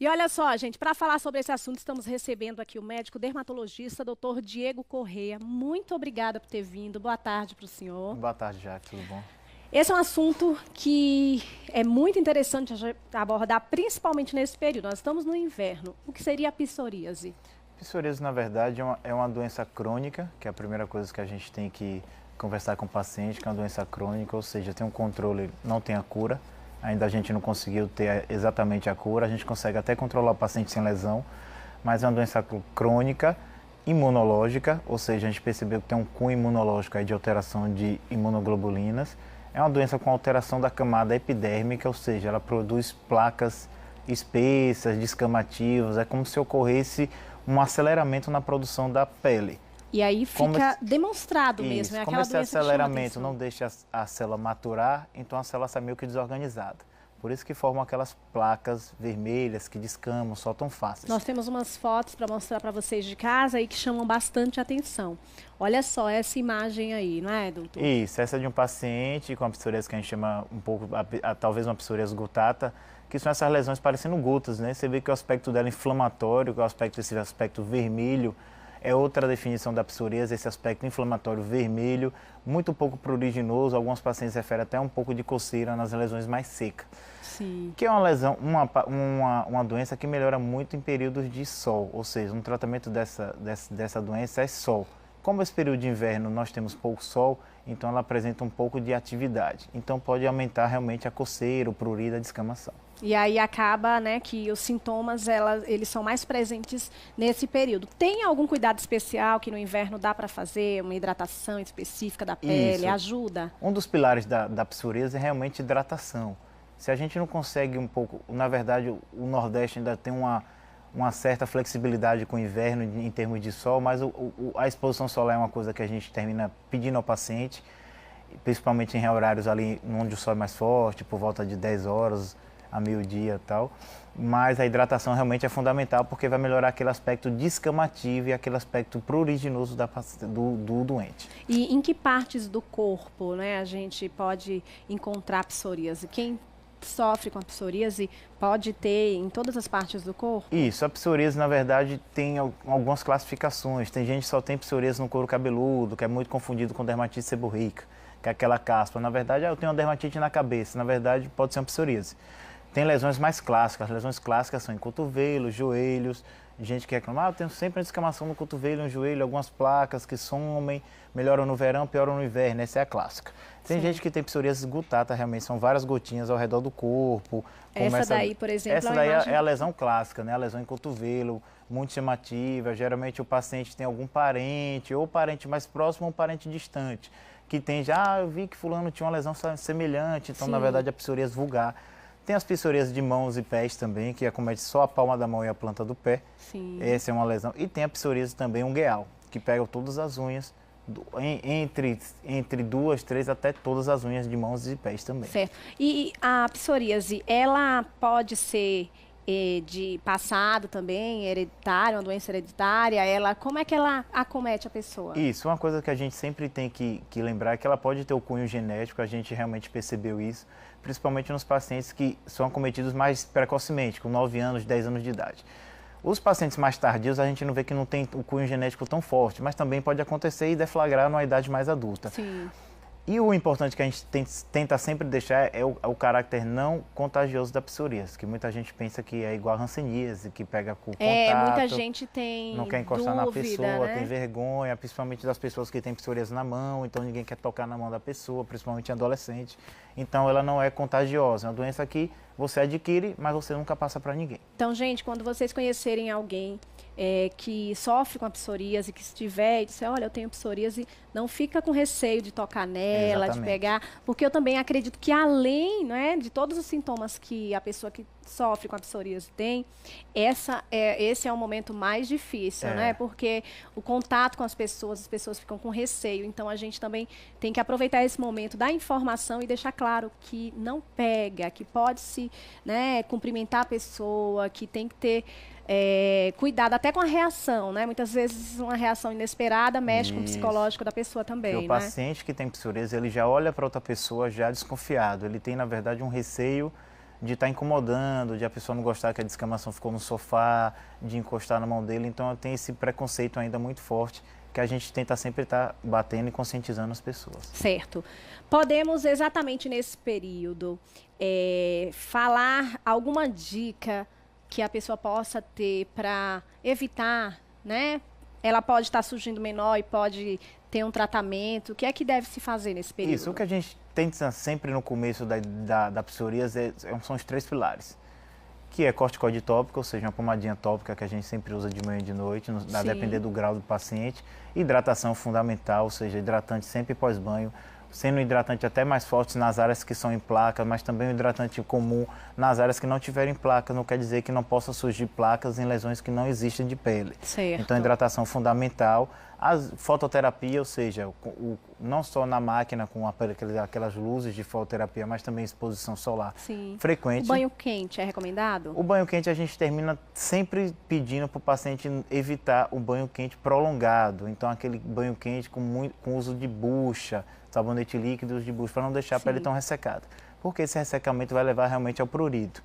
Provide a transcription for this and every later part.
E olha só, gente, para falar sobre esse assunto, estamos recebendo aqui o médico dermatologista, Dr. Diego Correia. Muito obrigada por ter vindo. Boa tarde para o senhor. Boa tarde, Jack. Tudo bom? Esse é um assunto que é muito interessante abordar, principalmente nesse período. Nós estamos no inverno. O que seria a psoríase? Psoríase, na verdade, é uma doença crônica, que é a primeira coisa que a gente tem que conversar com o paciente, que é uma doença crônica, ou seja, tem um controle, não tem a cura. Ainda a gente não conseguiu ter exatamente a cura, a gente consegue até controlar o paciente sem lesão, mas é uma doença crônica, imunológica, ou seja, a gente percebeu que tem um cunho imunológico aí de alteração de imunoglobulinas. É uma doença com alteração da camada epidérmica, ou seja, ela produz placas espessas, descamativas, é como se ocorresse um aceleramento na produção da pele. E aí fica demonstrado Isso, mesmo, é como aquela esse doença que chama aceleramento atenção. não deixa a célula maturar, então a célula sai meio que desorganizada. Por isso que formam aquelas placas vermelhas que descamam, soltam fáceis. Nós temos umas fotos para mostrar para vocês de casa aí que chamam bastante atenção. Olha só essa imagem aí, não é, doutor? Isso, essa é de um paciente com a psoríase que a gente chama um pouco, talvez uma psoríase gutata, que são essas lesões parecendo gotas, né? Você vê que o aspecto dela é inflamatório, que esse aspecto vermelho é outra definição da psoríase, esse aspecto inflamatório vermelho, muito pouco pruriginoso, alguns pacientes referem até um pouco de coceira nas lesões mais secas. Sim. Que é uma lesão, uma doença que melhora muito em períodos de sol, ou seja, um tratamento dessa doença é sol. Como esse período de inverno nós temos pouco sol, então ela apresenta um pouco de atividade. Então pode aumentar realmente a coceira, o prurido, a descamação. E aí acaba, né, que os sintomas, eles são mais presentes nesse período. Tem algum cuidado especial que no inverno dá para fazer? Uma hidratação específica da pele? Isso. Ajuda? Um dos pilares da psoríase é realmente hidratação. Se a gente não consegue um pouco, na verdade o Nordeste ainda tem uma certa flexibilidade com o inverno em termos de sol, mas a exposição solar é uma coisa que a gente termina pedindo ao paciente, principalmente em horários ali onde o sol é mais forte, por volta de 10 horas a meio-dia e tal. Mas a hidratação realmente é fundamental porque vai melhorar aquele aspecto descamativo e aquele aspecto pruriginoso do doente. E em que partes do corpo, né, a gente pode encontrar psoríase? Quem sofre com a psoríase pode ter em todas as partes do corpo? Isso, a psoríase na verdade tem algumas classificações. Tem gente que só tem psoríase no couro cabeludo, que é muito confundido com dermatite seborreica, que é aquela caspa. Na verdade, eu tenho uma dermatite na cabeça, na verdade pode ser uma psoríase. Tem lesões mais clássicas, as lesões clássicas são em cotovelos, joelhos, gente que reclama, eu tenho sempre uma descamação no cotovelo, no joelho, algumas placas que somem, melhoram no verão, pioram no inverno, essa é a clássica. Tem gente que tem psoríase gutata, realmente, são várias gotinhas ao redor do corpo. Essa daí, por exemplo, essa daí é a lesão clássica, né? A lesão em cotovelo, muito chamativa, geralmente o paciente tem algum parente, ou parente mais próximo ou parente distante, que tem já, eu vi que fulano tinha uma lesão semelhante, então na verdade a psoríase vulgar. Tem as psoríases de mãos e pés também, que acomete só a palma da mão e a planta do pé. Sim. Essa é uma lesão. E tem a psoríase também ungueal, que pega todas as unhas, entre duas, três, até todas as unhas de mãos e pés também. Certo. E a psoríase, ela pode ser de passado também, hereditária, uma doença hereditária? Como é que ela acomete a pessoa? Isso, uma coisa que a gente sempre tem que lembrar é que ela pode ter o cunho genético, a gente realmente percebeu isso, principalmente nos pacientes que são acometidos mais precocemente, com 9 anos, 10 anos de idade. Os pacientes mais tardios, a gente não vê que não tem o cunho genético tão forte, mas também pode acontecer e deflagrar numa idade mais adulta. Sim. E o importante que a gente tenta sempre deixar é o caráter não contagioso da psoríase, que muita gente pensa que é igual a hanseníase, que pega com contato. Muita gente tem não quer encostar dúvida, na pessoa, né? tem vergonha, principalmente das pessoas que têm psoríase na mão, então ninguém quer tocar na mão da pessoa, principalmente em adolescente. Então ela não é contagiosa, é uma doença que você adquire, mas você nunca passa para ninguém. Então, gente, quando vocês conhecerem alguém que sofre com a psoríase, que estiver e disser, olha, eu tenho psoríase, não fica com receio de tocar nela, de pegar, porque eu também acredito que além, né, de todos os sintomas que a pessoa que sofre com a psoríase tem, esse é o momento mais difícil, né, porque o contato com as pessoas ficam com receio, então a gente também tem que aproveitar esse momento da informação e deixar claro que não pega, que pode se, né, cumprimentar a pessoa, que tem que ter cuidado até com a reação, né? Muitas vezes uma reação inesperada mexe com o psicológico da pessoa também, porque o paciente que tem psoríase, ele já olha para outra pessoa já desconfiado. Ele tem, na verdade, um receio de estar incomodando, de a pessoa não gostar que a descamação ficou no sofá, de encostar na mão dele. Então tem esse preconceito ainda muito forte que a gente tenta sempre estar batendo e conscientizando as pessoas. Certo. Podemos exatamente nesse período falar alguma dica que a pessoa possa ter para evitar, né? Ela pode estar surgindo menor e pode ter um tratamento. O que é que deve se fazer nesse período? Isso, o que a gente tenta sempre no começo da psoríase são os 3 pilares, que é corticoide tópico, ou seja, uma pomadinha tópica que a gente sempre usa de manhã e de noite, a depender do grau do paciente. Hidratação fundamental, ou seja, hidratante sempre pós-banho, sendo um hidratante até mais forte nas áreas que são em placas, mas também um hidratante comum nas áreas que não tiverem placas. Não quer dizer que não possa surgir placas em lesões que não existem de pele. Certo. Então, hidratação fundamental. A fototerapia, ou seja, não só na máquina com aquelas luzes de fototerapia, mas também exposição solar frequente. O banho quente é recomendado? O banho quente a gente termina sempre pedindo para o paciente evitar o banho quente prolongado. Então, aquele banho quente com uso de bucha, sabonete líquido de bucha, para não deixar a pele tão ressecada. Porque esse ressecamento vai levar realmente ao prurido.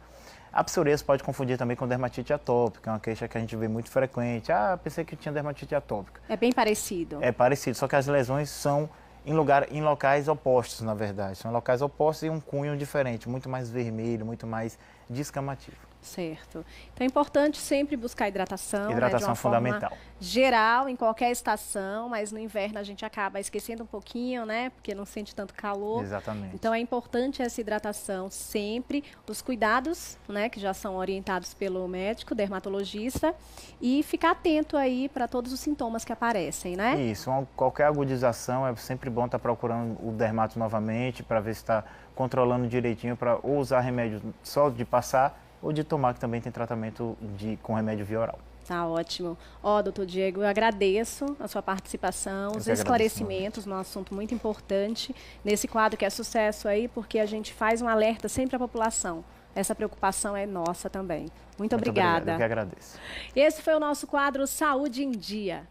A psoríase pode confundir também com dermatite atópica, é uma queixa que a gente vê muito frequente. Ah, pensei que tinha dermatite atópica. É bem parecido. É parecido, só que as lesões são em locais opostos, na verdade. São locais opostos e um cunho diferente, muito mais vermelho, muito mais descamativo. Certo. Então é importante sempre buscar hidratação. Hidratação de uma fundamental. Forma geral, em qualquer estação, mas no inverno a gente acaba esquecendo um pouquinho, né? Porque não sente tanto calor. Exatamente. Então é importante essa hidratação sempre, os cuidados, né? Que já são orientados pelo médico, dermatologista, e ficar atento aí para todos os sintomas que aparecem, né? Isso, qualquer agudização é sempre bom estar procurando o dermato novamente para ver se está controlando direitinho, para ou usar remédio só de passar ou de tomar, que também tem tratamento com remédio via oral. Tá ótimo. Ó, doutor Diego, eu agradeço a sua participação, os esclarecimentos num assunto muito importante nesse quadro que é sucesso aí, porque a gente faz um alerta sempre à população. Essa preocupação é nossa também. Muito obrigada. Obrigado, eu que agradeço. Esse foi o nosso quadro Saúde em Dia.